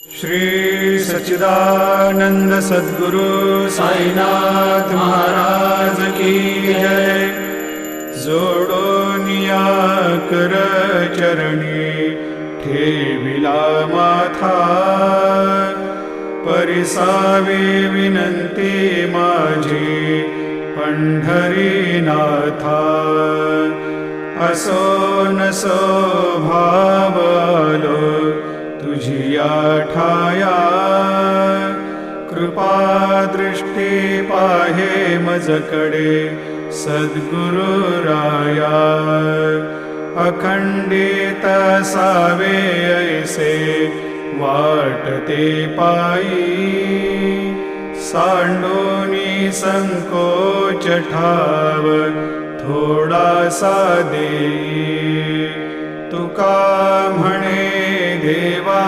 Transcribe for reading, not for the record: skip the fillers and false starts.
श्री सच्चिदानंद सद्गुरु साईनाथ महाराज की जय। जोडोनिया कर चरणी ठेविला माथा, परिसावे विनंती माझी पंढरीनाथा। असो नसो भाव आलो तुझिया ठाया, कृपा दृष्टी पाहे मजकडे सद्गुरु राया। अखंडित सावे ऐसे वाटते पायी, सांडोनी संकोच ठाव थोडासा देई। तुका म्हणे देवा